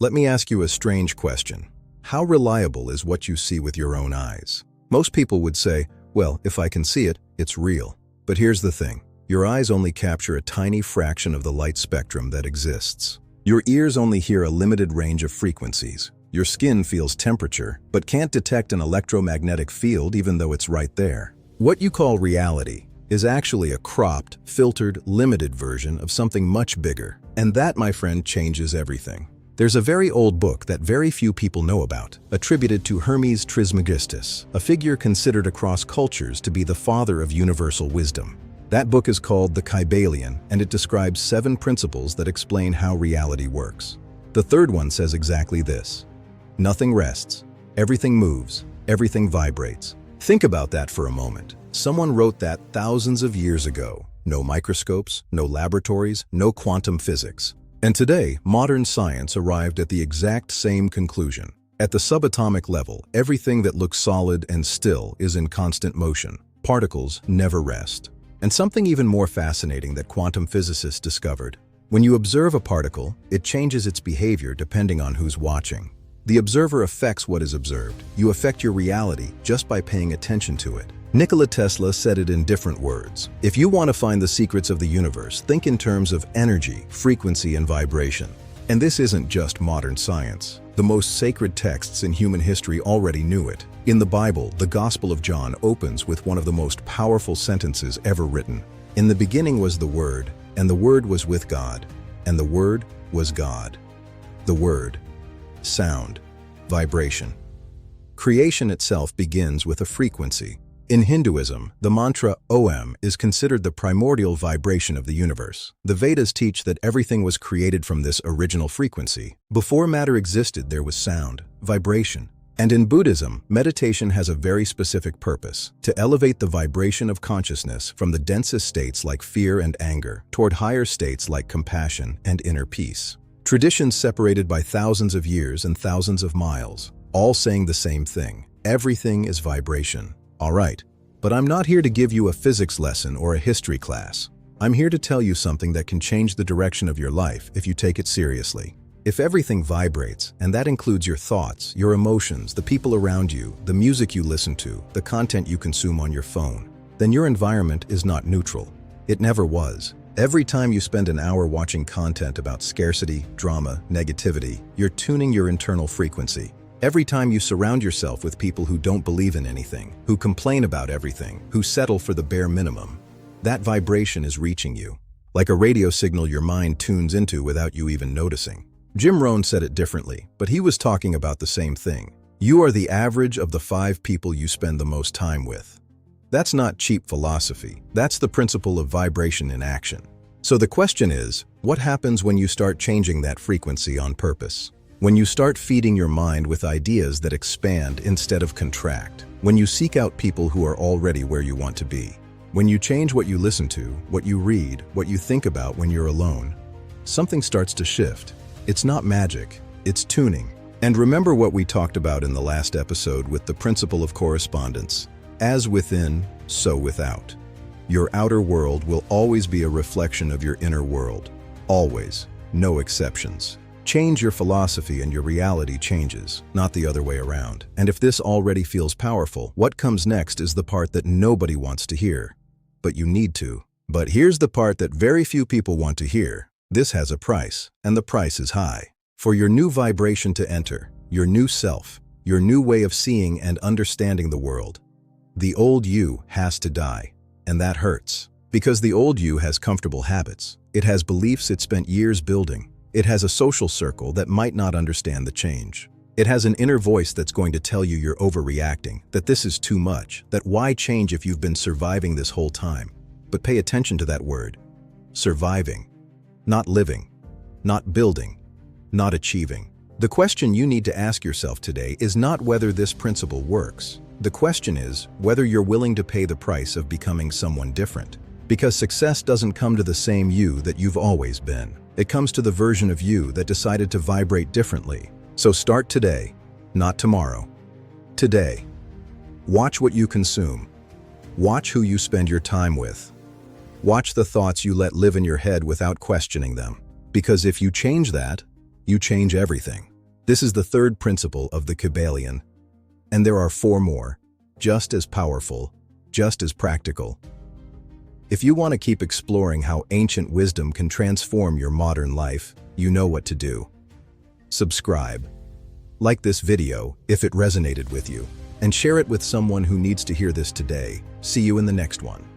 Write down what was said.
Let me ask you a strange question. How reliable is what you see with your own eyes? Most people would say, well, if I can see it, it's real. But here's the thing. Your eyes only capture a tiny fraction of the light spectrum that exists. Your ears only hear a limited range of frequencies. Your skin feels temperature, but can't detect an electromagnetic field even though it's right there. What you call reality is actually a cropped, filtered, limited version of something much bigger. And that, my friend, changes everything. There's a very old book that very few people know about, attributed to Hermes Trismegistus, a figure considered across cultures to be the father of universal wisdom. That book is called the Kybalion, and it describes 7 principles that explain how reality works. The third one says exactly this: nothing rests, everything moves, everything vibrates. Think about that for a moment. Someone wrote that thousands of years ago. No microscopes, no laboratories, no quantum physics. And today, modern science arrived at the exact same conclusion. At the subatomic level, everything that looks solid and still is in constant motion. Particles never rest. And something even more fascinating that quantum physicists discovered. When you observe a particle, it changes its behavior depending on who's watching. The observer affects what is observed. You affect your reality just by paying attention to it. Nikola Tesla said it in different words. If you want to find the secrets of the universe, think in terms of energy, frequency, and vibration. And this isn't just modern science. The most sacred texts in human history already knew it. In the Bible, the Gospel of John opens with one of the most powerful sentences ever written. In the beginning was the Word, and the Word was with God, and the Word was God. The Word. Sound. Vibration. Creation itself begins with a frequency. In Hinduism, the mantra Om is considered the primordial vibration of the universe. The Vedas teach that everything was created from this original frequency. Before matter existed, there was sound, vibration. And in Buddhism, meditation has a very specific purpose: to elevate the vibration of consciousness from the densest states like fear and anger toward higher states like compassion and inner peace. Traditions separated by thousands of years and thousands of miles, all saying the same thing: everything is vibration. All right, but I'm not here to give you a physics lesson or a history class. I'm here to tell you something that can change the direction of your life if you take it seriously. If everything vibrates, and that includes your thoughts, your emotions, the people around you, the music you listen to, the content you consume on your phone, then your environment is not neutral. It never was. Every time you spend an hour watching content about scarcity, drama, negativity, you're tuning your internal frequency. Every time you surround yourself with people who don't believe in anything, who complain about everything, who settle for the bare minimum, that vibration is reaching you. Like a radio signal your mind tunes into without you even noticing. Jim Rohn said it differently, but he was talking about the same thing. You are the average of the 5 people you spend the most time with. That's not cheap philosophy. That's the principle of vibration in action. So the question is, what happens when you start changing that frequency on purpose? When you start feeding your mind with ideas that expand instead of contract. When you seek out people who are already where you want to be. When you change what you listen to, what you read, what you think about when you're alone, something starts to shift. It's not magic, it's tuning. And remember what we talked about in the last episode with the principle of correspondence. As within, so without. Your outer world will always be a reflection of your inner world. Always. No exceptions. Change your philosophy and your reality changes, not the other way around. And if this already feels powerful, what comes next is the part that nobody wants to hear. But you need to. But here's the part that very few people want to hear. This has a price, and the price is high. For your new vibration to enter, your new self, your new way of seeing and understanding the world, the old you has to die. And that hurts. Because the old you has comfortable habits. It has beliefs it spent years building. It has a social circle that might not understand the change. It has an inner voice that's going to tell you you're overreacting, that this is too much, that why change if you've been surviving this whole time? But pay attention to that word. Surviving. Not living. Not building. Not achieving. The question you need to ask yourself today is not whether this principle works. The question is whether you're willing to pay the price of becoming someone different. Because success doesn't come to the same you that you've always been. It comes to the version of you that decided to vibrate differently. So start today, not tomorrow. Today. Watch what you consume. Watch who you spend your time with. Watch the thoughts you let live in your head without questioning them. Because if you change that, you change everything. This is the third principle of the Kybalion, and there are 4 more, just as powerful, just as practical. If you want to keep exploring how ancient wisdom can transform your modern life, you know what to do. Subscribe. Like this video if it resonated with you, and share it with someone who needs to hear this today. See you in the next one.